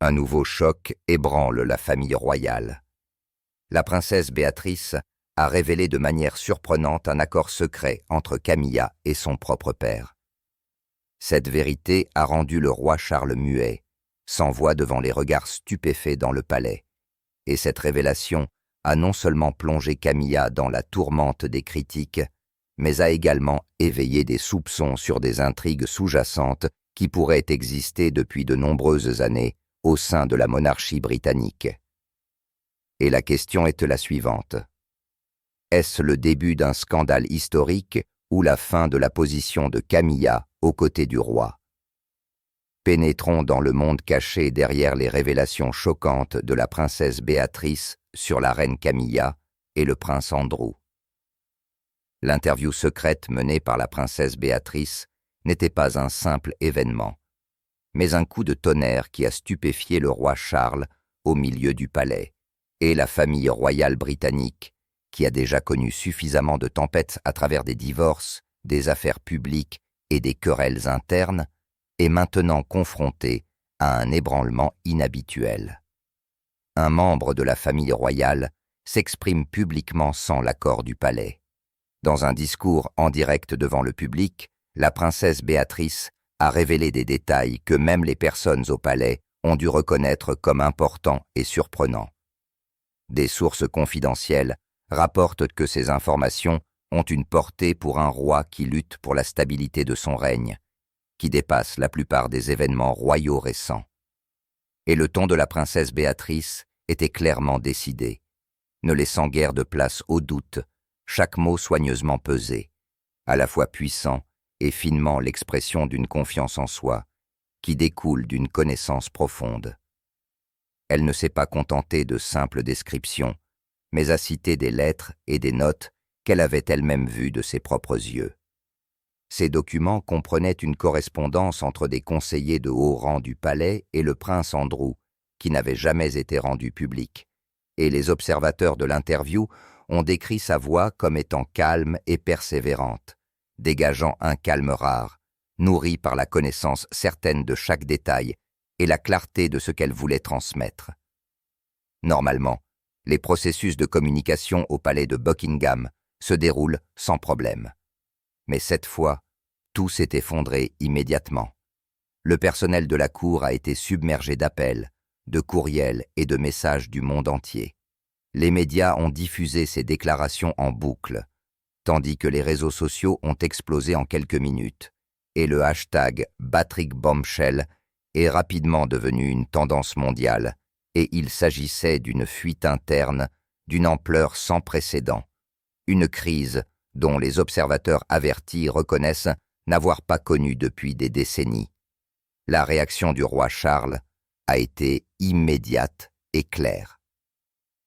Un nouveau choc ébranle la famille royale. La princesse Béatrice a révélé de manière surprenante un accord secret entre Camilla et son propre père. Cette vérité a rendu le roi Charles muet, sans voix devant les regards stupéfaits dans le palais, et cette révélation a non seulement plongé Camilla dans la tourmente des critiques, mais a également éveillé des soupçons sur des intrigues sous-jacentes qui pourraient exister depuis de nombreuses années au sein de la monarchie britannique. Et la question est la suivante. Est-ce le début d'un scandale historique ou la fin de la position de Camilla aux côtés du roi? Pénétrons dans le monde caché derrière les révélations choquantes de la princesse Béatrice sur la reine Camilla et le prince Andrew. L'interview secrète menée par la princesse Béatrice n'était pas un simple événement, mais un coup de tonnerre qui a stupéfié le roi Charles au milieu du palais, et la famille royale britannique, qui a déjà connu suffisamment de tempêtes à travers des divorces, des affaires publiques et des querelles internes, est maintenant confrontée à un ébranlement inhabituel. Un membre de la famille royale s'exprime publiquement sans l'accord du palais. Dans un discours en direct devant le public, la princesse Béatrice a révélé des détails que même les personnes au palais ont dû reconnaître comme importants et surprenants. Des sources confidentielles rapportent que ces informations ont une portée pour un roi qui lutte pour la stabilité de son règne, qui dépasse la plupart des événements royaux récents. Et le ton de la princesse Béatrice était clairement décidé, ne laissant guère de place au doute, chaque mot soigneusement pesé, à la fois puissant et finement l'expression d'une confiance en soi, qui découle d'une connaissance profonde. Elle ne s'est pas contentée de simples descriptions, mais a cité des lettres et des notes qu'elle avait elle-même vues de ses propres yeux. Ces documents comprenaient une correspondance entre des conseillers de haut rang du palais et le prince Andrew, qui n'avait jamais été rendu public, et les observateurs de l'interview ont décrit sa voix comme étant calme et persévérante, dégageant un calme rare, nourri par la connaissance certaine de chaque détail et la clarté de ce qu'elle voulait transmettre. Normalement, les processus de communication au palais de Buckingham se déroulent sans problème. Mais cette fois, tout s'est effondré immédiatement. Le personnel de la cour a été submergé d'appels, de courriels et de messages du monde entier. Les médias ont diffusé ces déclarations en boucle, tandis que les réseaux sociaux ont explosé en quelques minutes, et le hashtag #BatrickBombshell est rapidement devenu une tendance mondiale, et il s'agissait d'une fuite interne d'une ampleur sans précédent, une crise dont les observateurs avertis reconnaissent n'avoir pas connu depuis des décennies. La réaction du roi Charles a été immédiate et claire.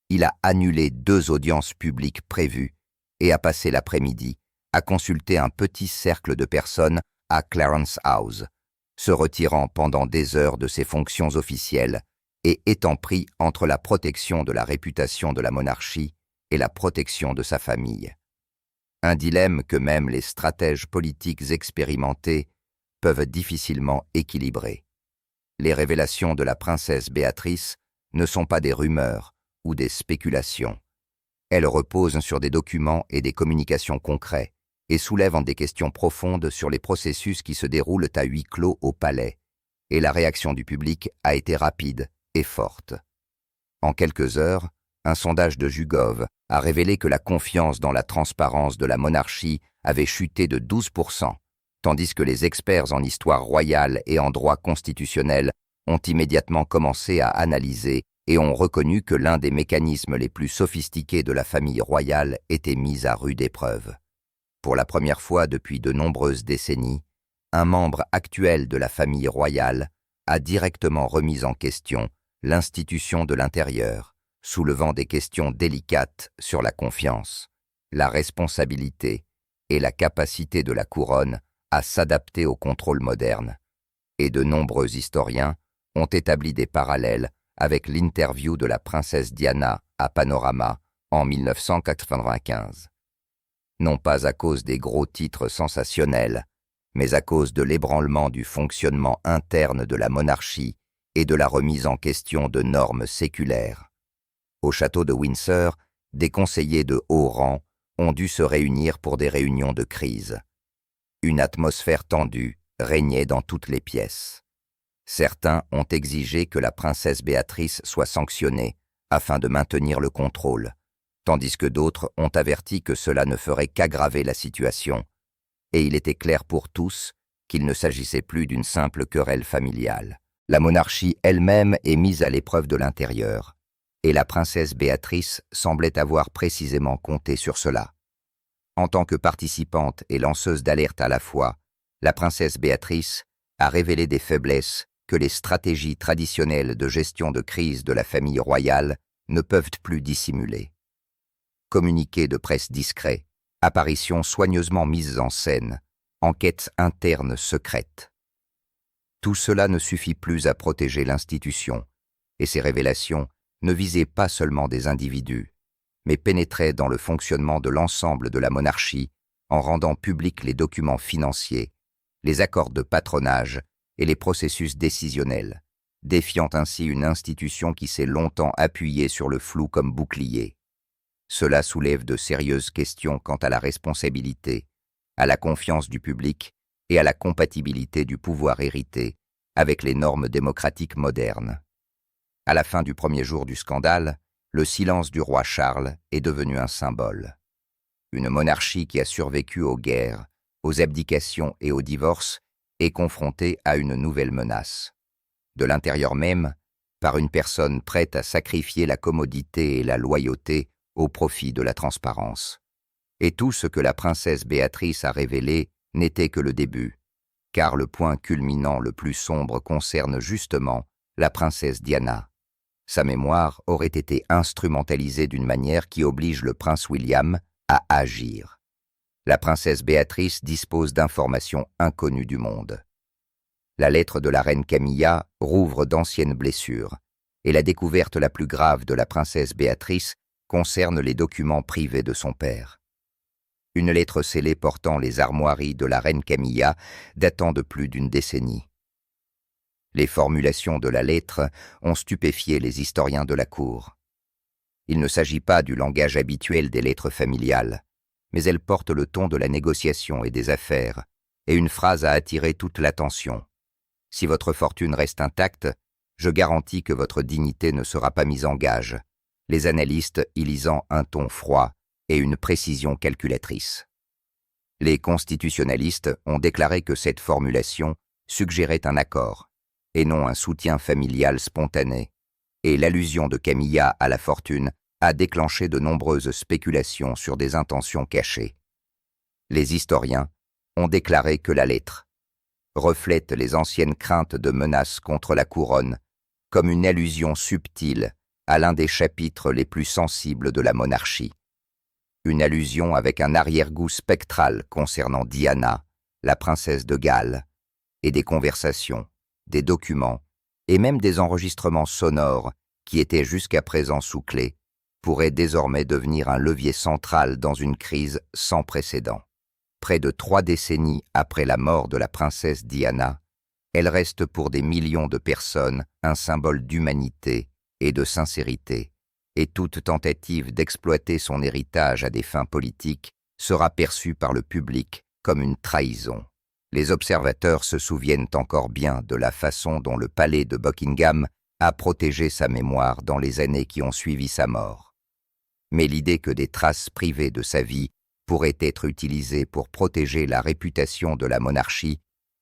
Il a annulé 2 audiences publiques prévues et a passé l'après-midi à consulter un petit cercle de personnes à Clarence House, se retirant pendant des heures de ses fonctions officielles et étant pris entre la protection de la réputation de la monarchie et la protection de sa famille. Un dilemme que même les stratèges politiques expérimentés peuvent difficilement équilibrer. Les révélations de la princesse Béatrice ne sont pas des rumeurs ou des spéculations. Elles reposent sur des documents et des communications concrets et soulèvent des questions profondes sur les processus qui se déroulent à huis clos au palais, et la réaction du public a été rapide et forte. En quelques heures, un sondage de YouGov a révélé que la confiance dans la transparence de la monarchie avait chuté de 12%, tandis que les experts en histoire royale et en droit constitutionnel ont immédiatement commencé à analyser et ont reconnu que l'un des mécanismes les plus sophistiqués de la famille royale était mis à rude épreuve. Pour la première fois depuis de nombreuses décennies, un membre actuel de la famille royale a directement remis en question l'institution de l'intérieur, soulevant des questions délicates sur la confiance, la responsabilité et la capacité de la couronne à s'adapter au contrôle moderne. Et de nombreux historiens ont établi des parallèles avec l'interview de la princesse Diana à Panorama en 1995. Non pas à cause des gros titres sensationnels, mais à cause de l'ébranlement du fonctionnement interne de la monarchie et de la remise en question de normes séculaires. Au château de Windsor, des conseillers de haut rang ont dû se réunir pour des réunions de crise. Une atmosphère tendue régnait dans toutes les pièces. Certains ont exigé que la princesse Béatrice soit sanctionnée afin de maintenir le contrôle, tandis que d'autres ont averti que cela ne ferait qu'aggraver la situation, et il était clair pour tous qu'il ne s'agissait plus d'une simple querelle familiale. La monarchie elle-même est mise à l'épreuve de l'intérieur, et la princesse Béatrice semblait avoir précisément compté sur cela. En tant que participante et lanceuse d'alerte à la fois, la princesse Béatrice a révélé des faiblesses que les stratégies traditionnelles de gestion de crise de la famille royale ne peuvent plus dissimuler. Communiqués de presse discrets, apparitions soigneusement mises en scène, enquêtes internes secrètes. Tout cela ne suffit plus à protéger l'institution, et ces révélations ne visaient pas seulement des individus, mais pénétraient dans le fonctionnement de l'ensemble de la monarchie en rendant publics les documents financiers, les accords de patronage et les processus décisionnels, défiant ainsi une institution qui s'est longtemps appuyée sur le flou comme bouclier. Cela soulève de sérieuses questions quant à la responsabilité, à la confiance du public et à la compatibilité du pouvoir hérité avec les normes démocratiques modernes. À la fin du premier jour du scandale, le silence du roi Charles est devenu un symbole. Une monarchie qui a survécu aux guerres, aux abdications et aux divorces est confrontée à une nouvelle menace. De l'intérieur même, par une personne prête à sacrifier la commodité et la loyauté au profit de la transparence. Et tout ce que la princesse Béatrice a révélé n'était que le début, car le point culminant le plus sombre concerne justement la princesse Diana. Sa mémoire aurait été instrumentalisée d'une manière qui oblige le prince William à agir. La princesse Béatrice dispose d'informations inconnues du monde. La lettre de la reine Camilla rouvre d'anciennes blessures, et la découverte la plus grave de la princesse Béatrice concerne les documents privés de son père. Une lettre scellée portant les armoiries de la reine Camilla datant de plus d'une décennie. Les formulations de la lettre ont stupéfié les historiens de la cour. Il ne s'agit pas du langage habituel des lettres familiales, mais elle porte le ton de la négociation et des affaires, et une phrase a attiré toute l'attention. Si votre fortune reste intacte, je garantis que votre dignité ne sera pas mise en gage, les analystes y lisant un ton froid et une précision calculatrice. Les constitutionnalistes ont déclaré que cette formulation suggérait un accord, et non un soutien familial spontané, et l'allusion de Camilla à la fortune a déclenché de nombreuses spéculations sur des intentions cachées. Les historiens ont déclaré que la lettre reflète les anciennes craintes de menaces contre la couronne comme une allusion subtile à l'un des chapitres les plus sensibles de la monarchie. Une allusion avec un arrière-goût spectral concernant Diana, la princesse de Galles, et des conversations, des documents et même des enregistrements sonores qui étaient jusqu'à présent sous clé, pourraient désormais devenir un levier central dans une crise sans précédent. Près de 3 décennies après la mort de la princesse Diana, elle reste pour des millions de personnes un symbole d'humanité et de sincérité, et toute tentative d'exploiter son héritage à des fins politiques sera perçue par le public comme une trahison. Les observateurs se souviennent encore bien de la façon dont le palais de Buckingham a protégé sa mémoire dans les années qui ont suivi sa mort. Mais l'idée que des traces privées de sa vie pourraient être utilisées pour protéger la réputation de la monarchie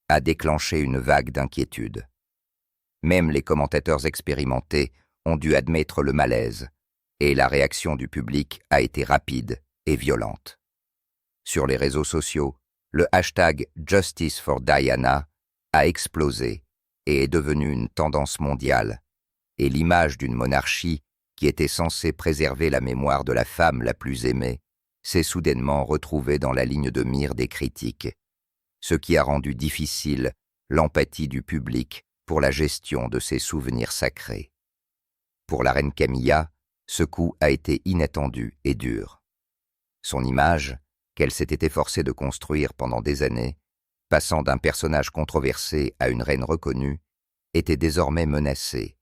a déclenché une vague d'inquiétude. Même les commentateurs expérimentés ont dû admettre le malaise, et la réaction du public a été rapide et violente. Sur les réseaux sociaux, le hashtag Justice for Diana a explosé et est devenu une tendance mondiale, et l'image d'une monarchie qui était censée préserver la mémoire de la femme la plus aimée s'est soudainement retrouvée dans la ligne de mire des critiques, ce qui a rendu difficile l'empathie du public pour la gestion de ses souvenirs sacrés. Pour la reine Camilla, ce coup a été inattendu et dur. Son image, qu'elle s'était efforcée de construire pendant des années, passant d'un personnage controversé à une reine reconnue, était désormais menacée,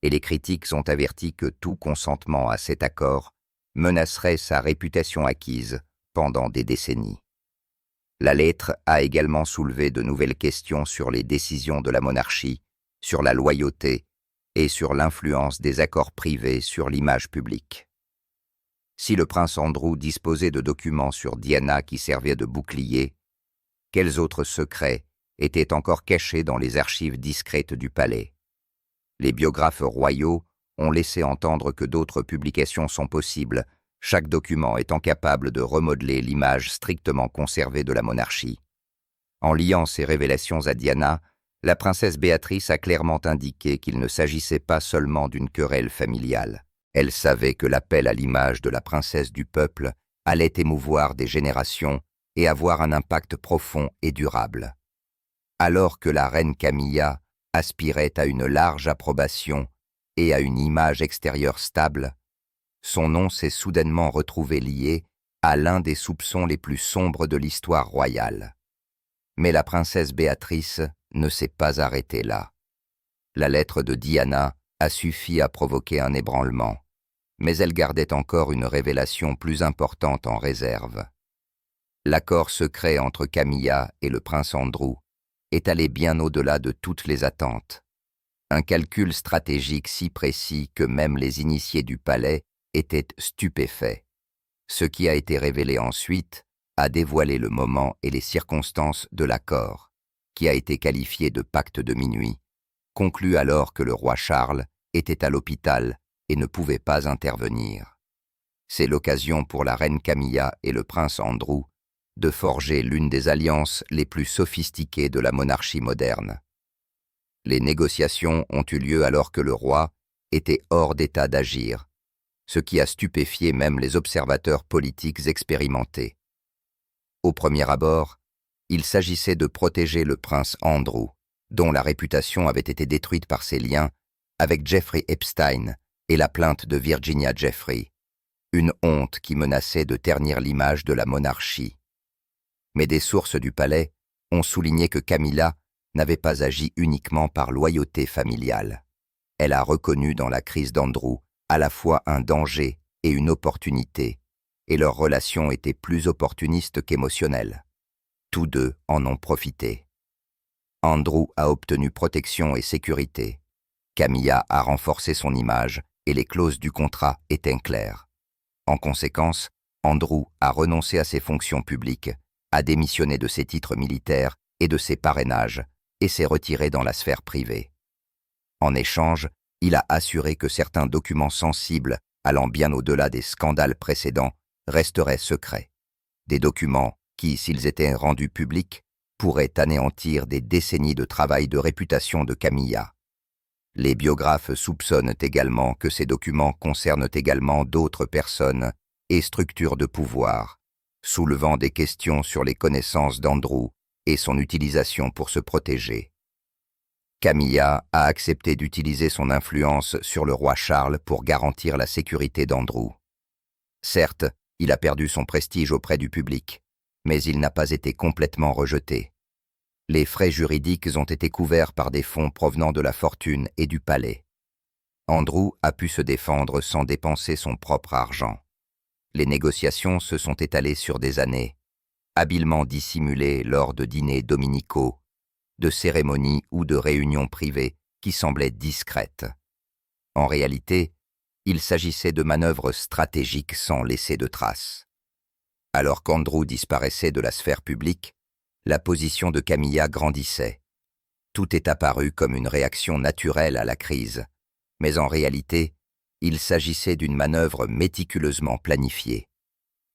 et les critiques ont averti que tout consentement à cet accord menacerait sa réputation acquise pendant des décennies. La lettre a également soulevé de nouvelles questions sur les décisions de la monarchie, sur la loyauté et sur l'influence des accords privés sur l'image publique. Si le prince Andrew disposait de documents sur Diana qui servaient de bouclier, quels autres secrets étaient encore cachés dans les archives discrètes du palais? Les biographes royaux ont laissé entendre que d'autres publications sont possibles, chaque document étant capable de remodeler l'image strictement conservée de la monarchie. En liant ces révélations à Diana, la princesse Béatrice a clairement indiqué qu'il ne s'agissait pas seulement d'une querelle familiale. Elle savait que l'appel à l'image de la princesse du peuple allait émouvoir des générations et avoir un impact profond et durable. Alors que la reine Camilla aspirait à une large approbation et à une image extérieure stable, son nom s'est soudainement retrouvé lié à l'un des soupçons les plus sombres de l'histoire royale. Mais la princesse Béatrice ne s'est pas arrêtée là. La lettre de Diana a suffi à provoquer un ébranlement, mais elle gardait encore une révélation plus importante en réserve. L'accord secret entre Camilla et le prince Andrew est allé bien au-delà de toutes les attentes. Un calcul stratégique si précis que même les initiés du palais étaient stupéfaits. Ce qui a été révélé ensuite a dévoilé le moment et les circonstances de l'accord, qui a été qualifié de pacte de minuit, conclu alors que le roi Charles était à l'hôpital et ne pouvait pas intervenir. C'est l'occasion pour la reine Camilla et le prince Andrew de forger l'une des alliances les plus sophistiquées de la monarchie moderne. Les négociations ont eu lieu alors que le roi était hors d'état d'agir, ce qui a stupéfié même les observateurs politiques expérimentés. Au premier abord, il s'agissait de protéger le prince Andrew, dont la réputation avait été détruite par ses liens avec Jeffrey Epstein et la plainte de Virginia Giuffre, une honte qui menaçait de ternir l'image de la monarchie. Mais des sources du palais ont souligné que Camilla n'avait pas agi uniquement par loyauté familiale. Elle a reconnu dans la crise d'Andrew à la fois un danger et une opportunité, et leur relation était plus opportuniste qu'émotionnelle. Tous deux en ont profité. Andrew a obtenu protection et sécurité. Camilla a renforcé son image et les clauses du contrat étaient claires. En conséquence, Andrew a renoncé à ses fonctions publiques, a démissionné de ses titres militaires et de ses parrainages et s'est retiré dans la sphère privée. En échange, il a assuré que certains documents sensibles allant bien au-delà des scandales précédents resteraient secrets. Des documents qui, s'ils étaient rendus publics, pourraient anéantir des décennies de travail de réputation de Camilla. Les biographes soupçonnent également que ces documents concernent également d'autres personnes et structures de pouvoir, soulevant des questions sur les connaissances d'Andrew et son utilisation pour se protéger. Camilla a accepté d'utiliser son influence sur le roi Charles pour garantir la sécurité d'Andrew. Certes, il a perdu son prestige auprès du public, mais il n'a pas été complètement rejeté. Les frais juridiques ont été couverts par des fonds provenant de la fortune et du palais. Andrew a pu se défendre sans dépenser son propre argent. Les négociations se sont étalées sur des années, habilement dissimulées lors de dîners dominicaux, de cérémonies ou de réunions privées qui semblaient discrètes. En réalité, il s'agissait de manœuvres stratégiques sans laisser de traces. Alors qu'Andrew disparaissait de la sphère publique, la position de Camilla grandissait. Tout est apparu comme une réaction naturelle à la crise, mais en réalité, il s'agissait d'une manœuvre méticuleusement planifiée.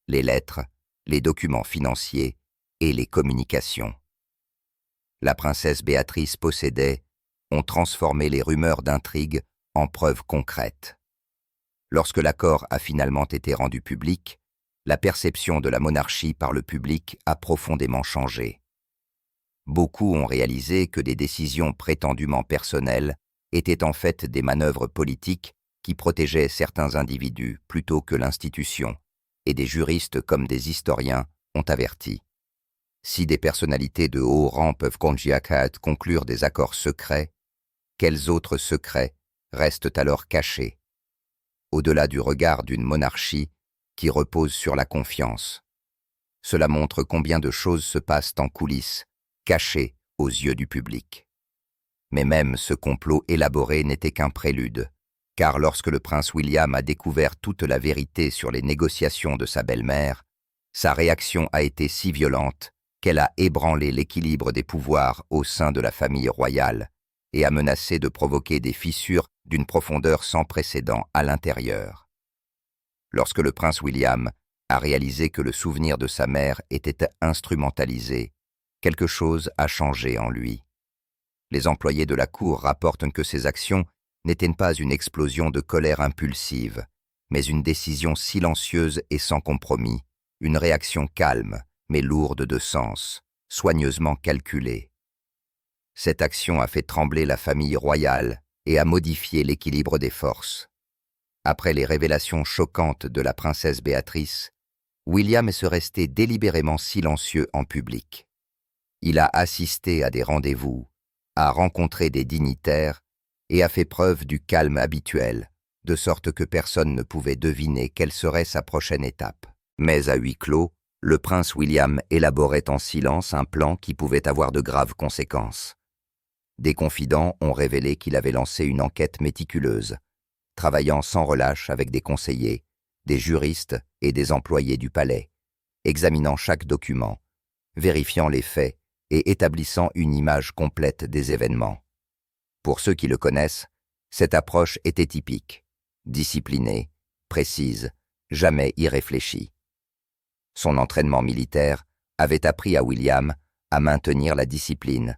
Les lettres, les documents financiers et les communications. La princesse Béatrice possédait, ont transformé les rumeurs d'intrigue en preuves concrètes. Lorsque l'accord a finalement été rendu public, la perception de la monarchie par le public a profondément changé. Beaucoup ont réalisé que des décisions prétendument personnelles étaient en fait des manœuvres politiques qui protégeaient certains individus plutôt que l'institution, et des juristes comme des historiens ont averti. Si des personnalités de haut rang peuvent conclure des accords secrets, Quels autres secrets restent alors cachés, au-delà du regard d'une monarchie qui repose sur la confiance? Cela montre combien de choses se passent en coulisses, cachées aux yeux du public. Mais même ce complot élaboré n'était qu'un prélude, car lorsque le prince William a découvert toute la vérité sur les négociations de sa belle-mère, sa réaction a été si violente qu'elle a ébranlé l'équilibre des pouvoirs au sein de la famille royale et a menacé de provoquer des fissures d'une profondeur sans précédent à l'intérieur. Lorsque le prince William a réalisé que le souvenir de sa mère était instrumentalisé, quelque chose a changé en lui. Les employés de la cour rapportent que ses actions n'étaient pas une explosion de colère impulsive, mais une décision silencieuse et sans compromis, une réaction calme, mais lourde de sens, soigneusement calculée. Cette action a fait trembler la famille royale et a modifié l'équilibre des forces. Après les révélations choquantes de la princesse Béatrice, William est resté délibérément silencieux en public. Il a assisté à des rendez-vous, a rencontré des dignitaires et a fait preuve du calme habituel, de sorte que personne ne pouvait deviner quelle serait sa prochaine étape. Mais à huis clos, le prince William élaborait en silence un plan qui pouvait avoir de graves conséquences. Des confidents ont révélé qu'il avait lancé une enquête méticuleuse, travaillant sans relâche avec des conseillers, des juristes et des employés du palais, examinant chaque document, vérifiant les faits et établissant une image complète des événements. Pour ceux qui le connaissent, cette approche était typique, disciplinée, précise, jamais irréfléchie. Son entraînement militaire avait appris à William à maintenir la discipline,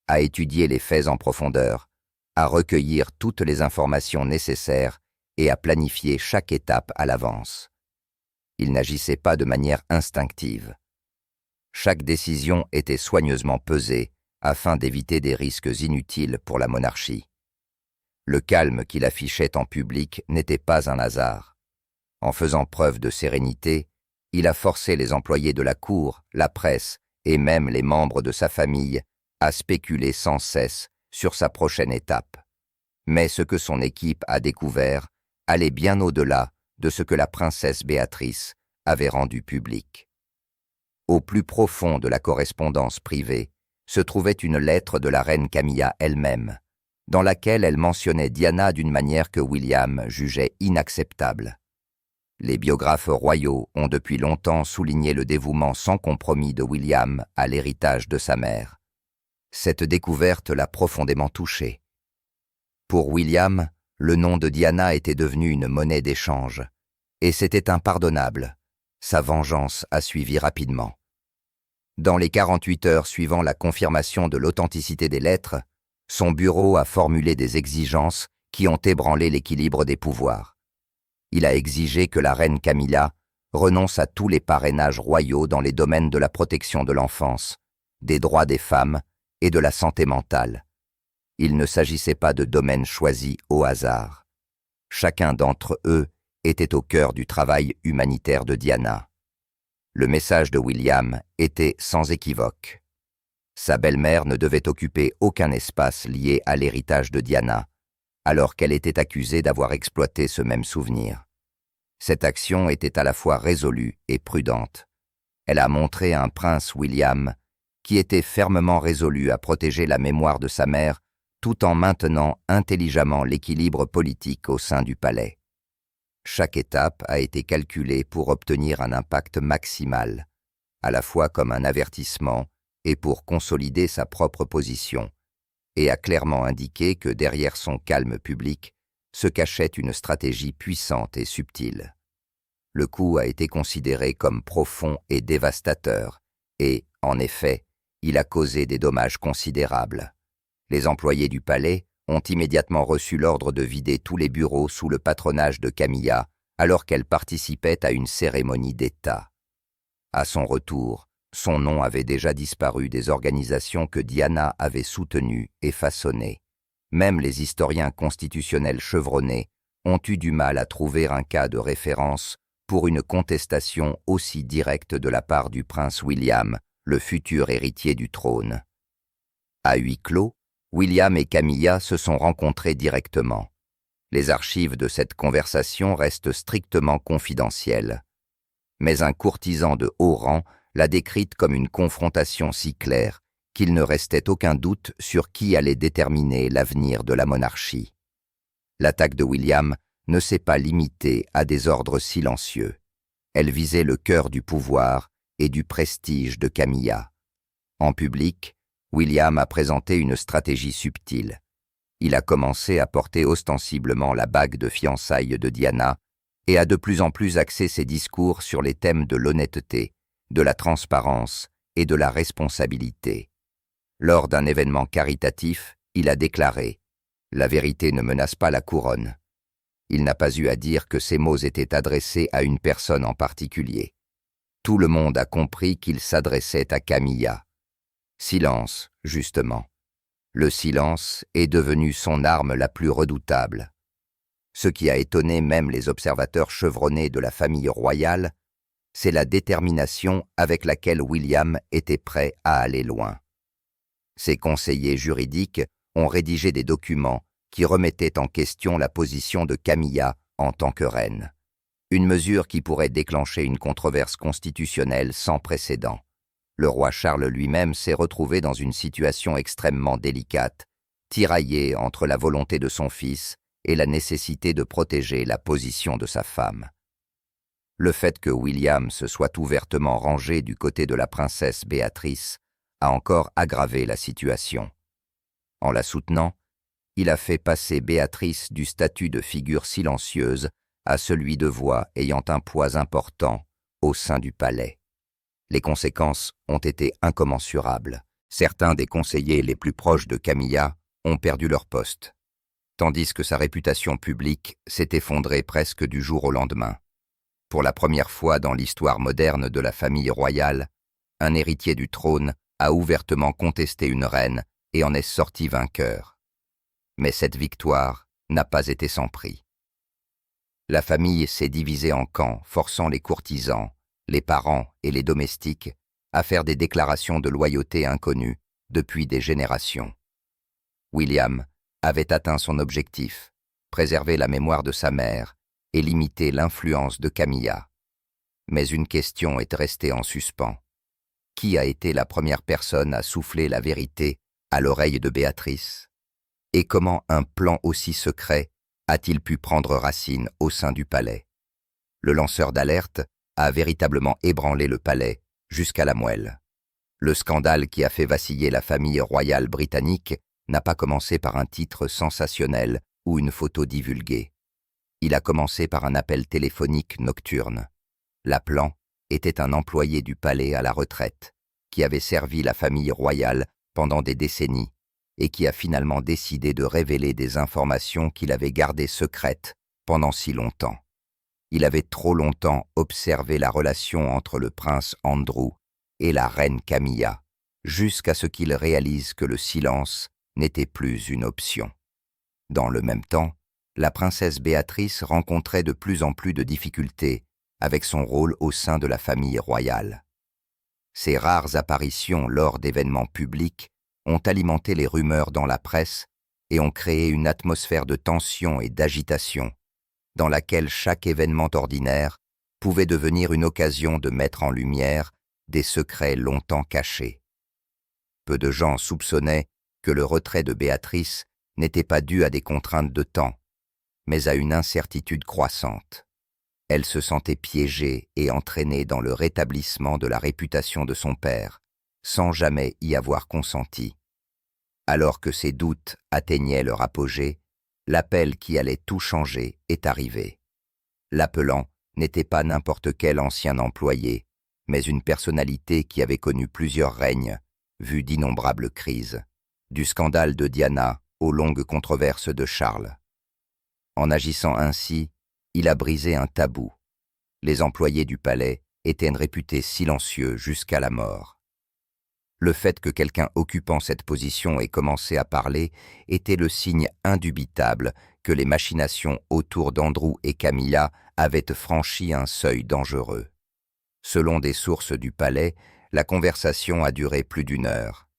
à étudier les faits en profondeur, à recueillir toutes les informations nécessaires et à planifier chaque étape à l'avance. Il n'agissait pas de manière instinctive. Chaque décision était soigneusement pesée afin d'éviter des risques inutiles pour la monarchie. Le calme qu'il affichait en public n'était pas un hasard. En faisant preuve de sérénité, il a forcé les employés de la cour, la presse et même les membres de sa famille à spéculer sans cesse sur sa prochaine étape. Mais ce que son équipe a découvert allait bien au-delà de ce que la princesse Béatrice avait rendu public. Au plus profond de la correspondance privée se trouvait une lettre de la reine Camilla elle-même, dans laquelle elle mentionnait Diana d'une manière que William jugeait inacceptable. Les biographes royaux ont depuis longtemps souligné le dévouement sans compromis de William à l'héritage de sa mère. Cette découverte l'a profondément touché. Pour William, le nom de Diana était devenu une monnaie d'échange, et c'était impardonnable. Sa vengeance a suivi rapidement. Dans les 48 heures suivant la confirmation de l'authenticité des lettres, son bureau a formulé des exigences qui ont ébranlé l'équilibre des pouvoirs. Il a exigé que la reine Camilla renonce à tous les parrainages royaux dans les domaines de la protection de l'enfance, des droits des femmes et de la santé mentale. Il ne s'agissait pas de domaines choisis au hasard. Chacun d'entre eux était au cœur du travail humanitaire de Diana. Le message de William était sans équivoque. Sa belle-mère ne devait occuper aucun espace lié à l'héritage de Diana, alors qu'elle était accusée d'avoir exploité ce même souvenir. Cette action était à la fois résolue et prudente. Elle a montré un prince William qui était fermement résolu à protéger la mémoire de sa mère tout en maintenant intelligemment l'équilibre politique au sein du palais. Chaque étape a été calculée pour obtenir un impact maximal, à la fois comme un avertissement et pour consolider sa propre position, et a clairement indiqué que derrière son calme public se cachait une stratégie puissante et subtile. Le coup a été considéré comme profond et dévastateur, et, en effet, il a causé des dommages considérables. Les employés du palais ont immédiatement reçu l'ordre de vider tous les bureaux sous le patronage de Camilla, alors qu'elle participait à une cérémonie d'État. À son retour, son nom avait déjà disparu des organisations que Diana avait soutenues et façonnées. Même les historiens constitutionnels chevronnés ont eu du mal à trouver un cas de référence pour une contestation aussi directe de la part du prince William, le futur héritier du trône. À huis clos, William et Camilla se sont rencontrés directement. Les archives de cette conversation restent strictement confidentielles. Mais un courtisan de haut rang l'a décrite comme une confrontation si claire qu'il ne restait aucun doute sur qui allait déterminer l'avenir de la monarchie. L'attaque de William ne s'est pas limitée à des ordres silencieux. Elle visait le cœur du pouvoir et du prestige de Camilla. En public, William a présenté une stratégie subtile. Il a commencé à porter ostensiblement la bague de fiançailles de Diana et a de plus en plus axé ses discours sur les thèmes de l'honnêteté, de la transparence et de la responsabilité. Lors d'un événement caritatif, il a déclaré « La vérité ne menace pas la couronne ». Il n'a pas eu à dire que ces mots étaient adressés à une personne en particulier. Tout le monde a compris qu'il s'adressait à Camilla. Silence, justement. Le silence est devenu son arme la plus redoutable. Ce qui a étonné même les observateurs chevronnés de la famille royale, c'est la détermination avec laquelle William était prêt à aller loin. Ses conseillers juridiques ont rédigé des documents qui remettaient en question la position de Camilla en tant que reine. Une mesure qui pourrait déclencher une controverse constitutionnelle sans précédent. Le roi Charles lui-même s'est retrouvé dans une situation extrêmement délicate, tiraillé entre la volonté de son fils et la nécessité de protéger la position de sa femme. Le fait que William se soit ouvertement rangé du côté de la princesse Béatrice a encore aggravé la situation. En la soutenant, il a fait passer Béatrice du statut de figure silencieuse à celui de voix ayant un poids important au sein du palais. Les conséquences ont été incommensurables. Certains des conseillers les plus proches de Camilla ont perdu leur poste, tandis que sa réputation publique s'est effondrée presque du jour au lendemain. Pour la première fois dans l'histoire moderne de la famille royale, un héritier du trône a ouvertement contesté une reine et en est sorti vainqueur. Mais cette victoire n'a pas été sans prix. La famille s'est divisée en camps, forçant les courtisans, les parents et les domestiques à faire des déclarations de loyauté inconnues depuis des générations. William avait atteint son objectif, préserver la mémoire de sa mère et limiter l'influence de Camilla. Mais une question est restée en suspens. Qui a été la première personne à souffler la vérité à l'oreille de Béatrice? Et comment un plan aussi secret a-t-il pu prendre racine au sein du palais? Le lanceur d'alerte a véritablement ébranlé le palais jusqu'à la moelle. Le scandale qui a fait vaciller la famille royale britannique n'a pas commencé par un titre sensationnel ou une photo divulguée. Il a commencé par un appel téléphonique nocturne. L'appelant était un employé du palais à la retraite, qui avait servi la famille royale pendant des décennies et qui a finalement décidé de révéler des informations qu'il avait gardées secrètes pendant si longtemps. Il avait trop longtemps observé la relation entre le prince Andrew et la reine Camilla, jusqu'à ce qu'il réalise que le silence n'était plus une option. Dans le même temps, la princesse Béatrice rencontrait de plus en plus de difficultés avec son rôle au sein de la famille royale. Ses rares apparitions lors d'événements publics ont alimenté les rumeurs dans la presse et ont créé une atmosphère de tension et d'agitation, dans laquelle chaque événement ordinaire pouvait devenir une occasion de mettre en lumière des secrets longtemps cachés. Peu de gens soupçonnaient que le retrait de Béatrice n'était pas dû à des contraintes de temps, mais à une incertitude croissante. Elle se sentait piégée et entraînée dans le rétablissement de la réputation de son père, sans jamais y avoir consenti. Alors que ses doutes atteignaient leur apogée, l'appel qui allait tout changer est arrivé. L'appelant n'était pas n'importe quel ancien employé, mais une personnalité qui avait connu plusieurs règnes, vu d'innombrables crises, du scandale de Diana aux longues controverses de Charles. En agissant ainsi, il a brisé un tabou. Les employés du palais étaient réputés silencieux jusqu'à la mort. Le fait que quelqu'un occupant cette position ait commencé à parler était le signe indubitable que les machinations autour d'Andrew et Camilla avaient franchi un seuil dangereux. Selon des sources du palais, la conversation a duré plus d'1 heure.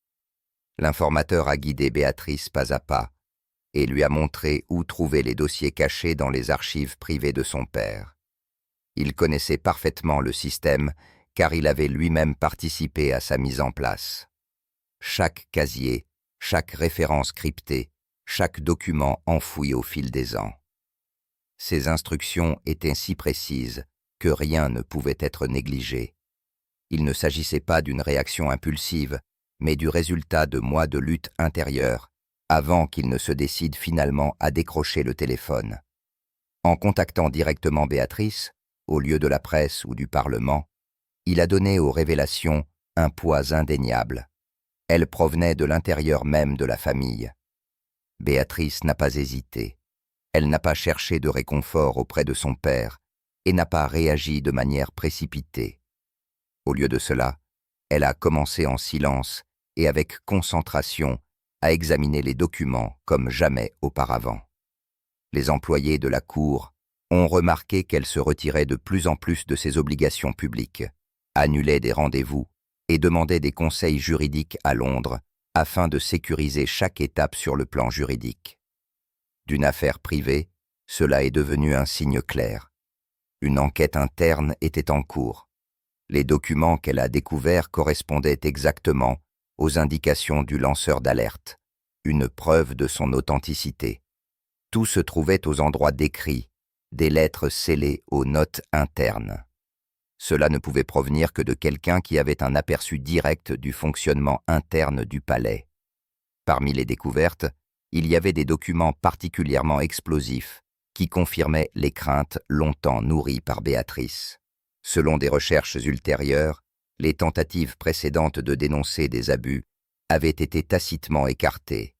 L'informateur a guidé Béatrice pas à pas et lui a montré où trouver les dossiers cachés dans les archives privées de son père. Il connaissait parfaitement le système car il avait lui-même participé à sa mise en place. Chaque casier, chaque référence cryptée, chaque document enfoui au fil des ans. Ces instructions étaient si précises que rien ne pouvait être négligé. Il ne s'agissait pas d'une réaction impulsive, mais du résultat de mois de lutte intérieure, avant qu'il ne se décide finalement à décrocher le téléphone. En contactant directement Béatrice, au lieu de la presse ou du Parlement, il a donné aux révélations un poids indéniable. Elles provenaient de l'intérieur même de la famille. Béatrice n'a pas hésité. Elle n'a pas cherché de réconfort auprès de son père et n'a pas réagi de manière précipitée. Au lieu de cela, elle a commencé en silence et avec concentration à examiner les documents comme jamais auparavant. Les employés de la Cour ont remarqué qu'elle se retirait de plus en plus de ses obligations publiques, annulait des rendez-vous et demandait des conseils juridiques à Londres afin de sécuriser chaque étape sur le plan juridique. D'une affaire privée, cela est devenu un signe clair. Une enquête interne était en cours. Les documents qu'elle a découverts correspondaient exactement aux indications du lanceur d'alerte, une preuve de son authenticité. Tout se trouvait aux endroits décrits, des lettres scellées aux notes internes. Cela ne pouvait provenir que de quelqu'un qui avait un aperçu direct du fonctionnement interne du palais. Parmi les découvertes, il y avait des documents particulièrement explosifs qui confirmaient les craintes longtemps nourries par Béatrice. Selon des recherches ultérieures, les tentatives précédentes de dénoncer des abus avaient été tacitement écartées.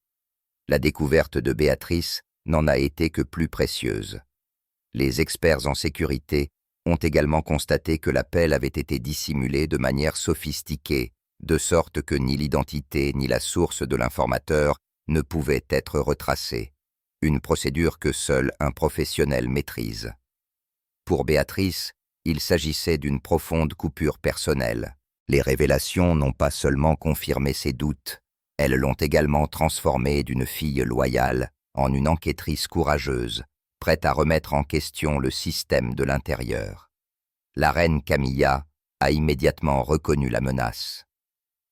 La découverte de Béatrice n'en a été que plus précieuse. Les experts en sécurité ont également constaté que l'appel avait été dissimulé de manière sophistiquée, de sorte que ni l'identité ni la source de l'informateur ne pouvaient être retracées, une procédure que seul un professionnel maîtrise. Pour Béatrice, il s'agissait d'une profonde coupure personnelle. Les révélations n'ont pas seulement confirmé ses doutes, elles l'ont également transformée d'une fille loyale en une enquêtrice courageuse, prête à remettre en question le système de l'intérieur. La reine Camilla a immédiatement reconnu la menace.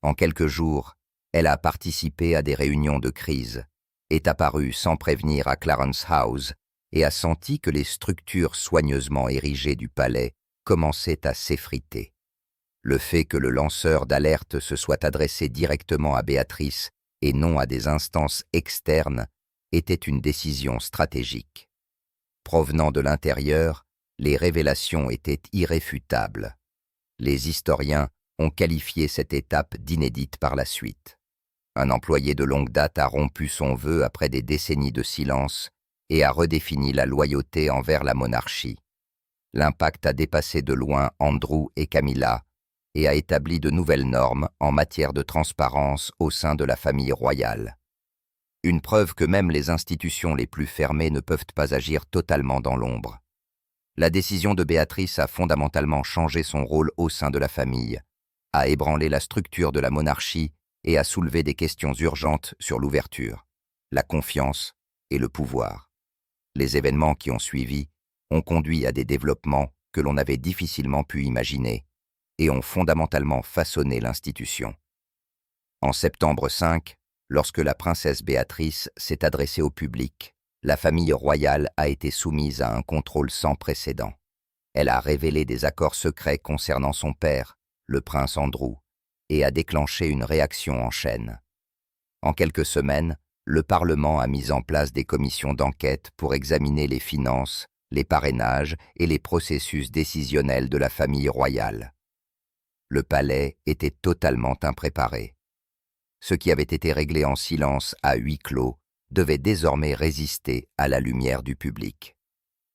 En quelques jours, elle a participé à des réunions de crise, est apparue sans prévenir à Clarence House et a senti que les structures soigneusement érigées du palais commençaient à s'effriter. Le fait que le lanceur d'alerte se soit adressé directement à Béatrice et non à des instances externes était une décision stratégique. Provenant de l'intérieur, les révélations étaient irréfutables. Les historiens ont qualifié cette étape d'inédite par la suite. Un employé de longue date a rompu son vœu après des décennies de silence et a redéfini la loyauté envers la monarchie. L'impact a dépassé de loin Andrew et Camilla et a établi de nouvelles normes en matière de transparence au sein de la famille royale. Une preuve que même les institutions les plus fermées ne peuvent pas agir totalement dans l'ombre. La décision de Béatrice a fondamentalement changé son rôle au sein de la famille, a ébranlé la structure de la monarchie et a soulevé des questions urgentes sur l'ouverture, la confiance et le pouvoir. Les événements qui ont suivi ont conduit à des développements que l'on avait difficilement pu imaginer et ont fondamentalement façonné l'institution. En septembre 5, lorsque la princesse Béatrice s'est adressée au public, la famille royale a été soumise à un contrôle sans précédent. Elle a révélé des accords secrets concernant son père, le prince Andrew, et a déclenché une réaction en chaîne. En quelques semaines, le Parlement a mis en place des commissions d'enquête pour examiner les finances, les parrainages et les processus décisionnels de la famille royale. Le palais était totalement impréparé. Ce qui avait été réglé en silence à huis clos devait désormais résister à la lumière du public.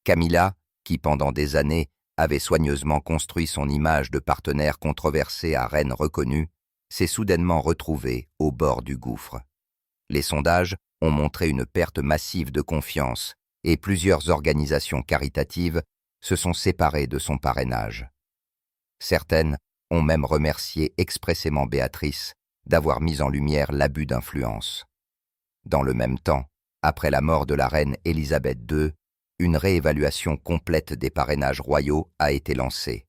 Camilla, qui pendant des années avait soigneusement construit son image de partenaire controversé à reine reconnue, s'est soudainement retrouvée au bord du gouffre. Les sondages ont montré une perte massive de confiance et plusieurs organisations caritatives se sont séparées de son parrainage. Certaines ont même remercié expressément Béatrice d'avoir mis en lumière l'abus d'influence. Dans le même temps, après la mort de la reine Élisabeth II, une réévaluation complète des parrainages royaux a été lancée.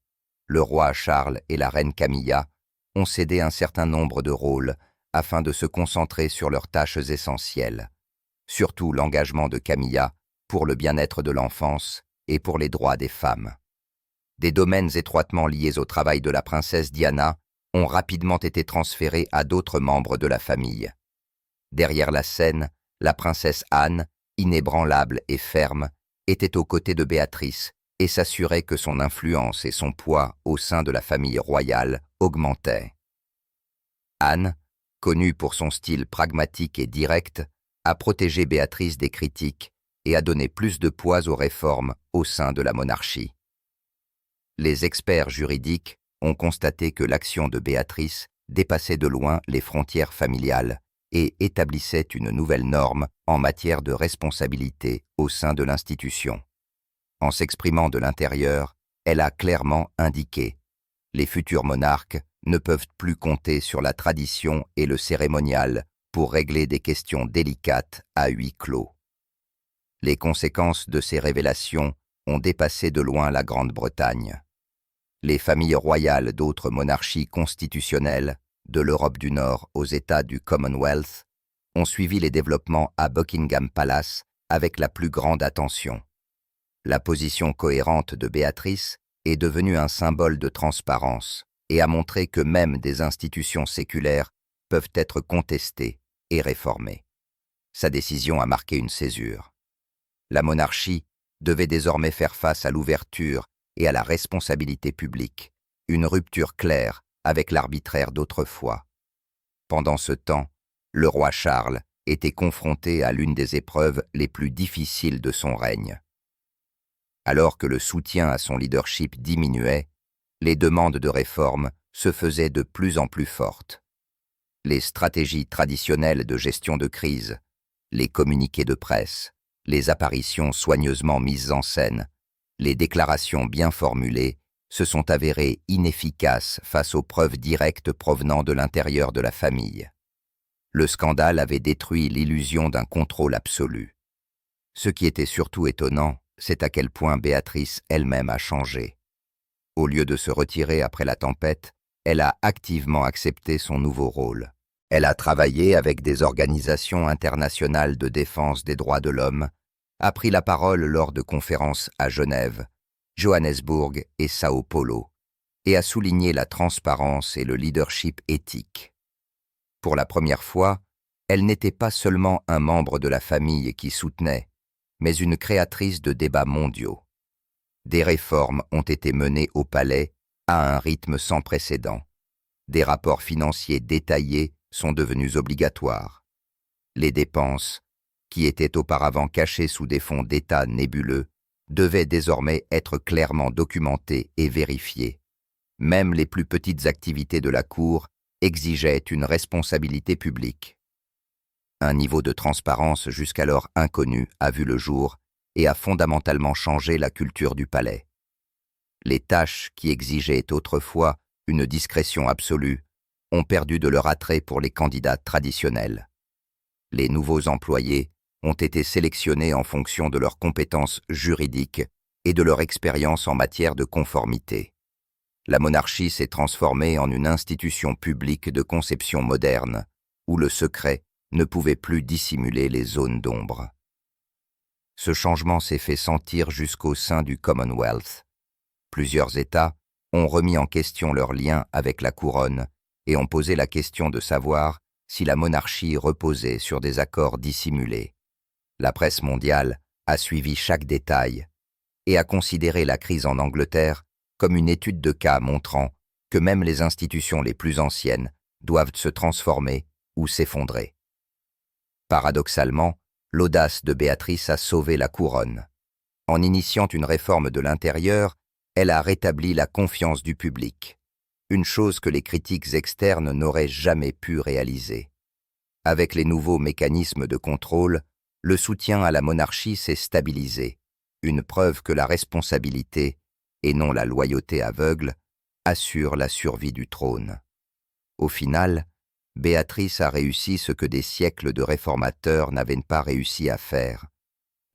Le roi Charles et la reine Camilla ont cédé un certain nombre de rôles afin de se concentrer sur leurs tâches essentielles, surtout l'engagement de Camilla pour le bien-être de l'enfance et pour les droits des femmes. Des domaines étroitement liés au travail de la princesse Diana ont rapidement été transférés à d'autres membres de la famille. Derrière la scène, la princesse Anne, inébranlable et ferme, était aux côtés de Béatrice et s'assurait que son influence et son poids au sein de la famille royale augmentaient. Anne, connue pour son style pragmatique et direct, a protégé Béatrice des critiques et a donné plus de poids aux réformes au sein de la monarchie. Les experts juridiques ont constaté que l'action de Béatrice dépassait de loin les frontières familiales et établissait une nouvelle norme en matière de responsabilité au sein de l'institution. En s'exprimant de l'intérieur, elle a clairement indiqué « Les futurs monarques ne peuvent plus compter sur la tradition et le cérémonial pour régler des questions délicates à huis clos. » Les conséquences de ces révélations ont dépassé de loin la Grande-Bretagne. Les familles royales d'autres monarchies constitutionnelles, de l'Europe du Nord aux États du Commonwealth, ont suivi les développements à Buckingham Palace avec la plus grande attention. La position cohérente de Béatrice est devenue un symbole de transparence et a montré que même des institutions séculaires peuvent être contestées et réformées. Sa décision a marqué une césure. La monarchie devait désormais faire face à l'ouverture et à la responsabilité publique, une rupture claire avec l'arbitraire d'autrefois. Pendant ce temps, le roi Charles était confronté à l'une des épreuves les plus difficiles de son règne. Alors que le soutien à son leadership diminuait, les demandes de réforme se faisaient de plus en plus fortes. Les stratégies traditionnelles de gestion de crise, les communiqués de presse, les apparitions soigneusement mises en scène, les déclarations bien formulées se sont avérées inefficaces face aux preuves directes provenant de l'intérieur de la famille. Le scandale avait détruit l'illusion d'un contrôle absolu. Ce qui était surtout étonnant, c'est à quel point Béatrice elle-même a changé. Au lieu de se retirer après la tempête, elle a activement accepté son nouveau rôle. Elle a travaillé avec des organisations internationales de défense des droits de l'homme, a pris la parole lors de conférences à Genève, Johannesburg et Sao Paulo, et a souligné la transparence et le leadership éthique. Pour la première fois, elle n'était pas seulement un membre de la famille qui soutenait, mais une créatrice de débats mondiaux. Des réformes ont été menées au palais à un rythme sans précédent. Des rapports financiers détaillés sont devenus obligatoires. Les dépenses, qui étaient auparavant cachées sous des fonds d'État nébuleux, devaient désormais être clairement documentées et vérifiées. Même les plus petites activités de la Cour exigeaient une responsabilité publique. Un niveau de transparence jusqu'alors inconnu a vu le jour et a fondamentalement changé la culture du palais. Les tâches qui exigeaient autrefois une discrétion absolue ont perdu de leur attrait pour les candidats traditionnels. Les nouveaux employés ont été sélectionnés en fonction de leurs compétences juridiques et de leur expérience en matière de conformité. La monarchie s'est transformée en une institution publique de conception moderne, où le secret ne pouvait plus dissimuler les zones d'ombre. Ce changement s'est fait sentir jusqu'au sein du Commonwealth. Plusieurs États ont remis en question leurs liens avec la couronne et ont posé la question de savoir si la monarchie reposait sur des accords dissimulés. La presse mondiale a suivi chaque détail et a considéré la crise en Angleterre comme une étude de cas montrant que même les institutions les plus anciennes doivent se transformer ou s'effondrer. Paradoxalement, l'audace de Béatrice a sauvé la couronne. En initiant une réforme de l'intérieur, elle a rétabli la confiance du public, une chose que les critiques externes n'auraient jamais pu réaliser. Avec les nouveaux mécanismes de contrôle, le soutien à la monarchie s'est stabilisé, une preuve que la responsabilité, et non la loyauté aveugle, assure la survie du trône. Au final, Béatrice a réussi ce que des siècles de réformateurs n'avaient pas réussi à faire.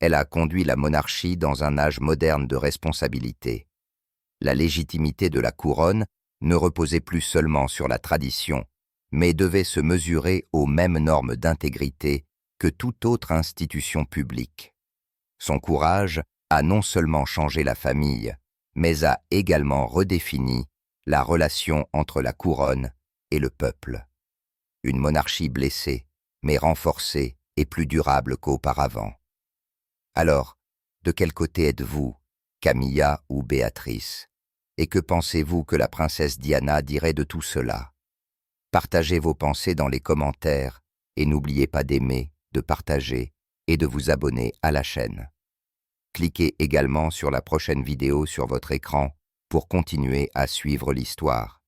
Elle a conduit la monarchie dans un âge moderne de responsabilité. La légitimité de la couronne ne reposait plus seulement sur la tradition, mais devait se mesurer aux mêmes normes d'intégrité que toute autre institution publique. Son courage a non seulement changé la famille, mais a également redéfini la relation entre la couronne et le peuple. Une monarchie blessée, mais renforcée et plus durable qu'auparavant. Alors, de quel côté êtes-vous, Camilla ou Béatrice? Et que pensez-vous que la princesse Diana dirait de tout cela? Partagez vos pensées dans les commentaires et n'oubliez pas d'aimer, de partager et de vous abonner à la chaîne. Cliquez également sur la prochaine vidéo sur votre écran pour continuer à suivre l'histoire.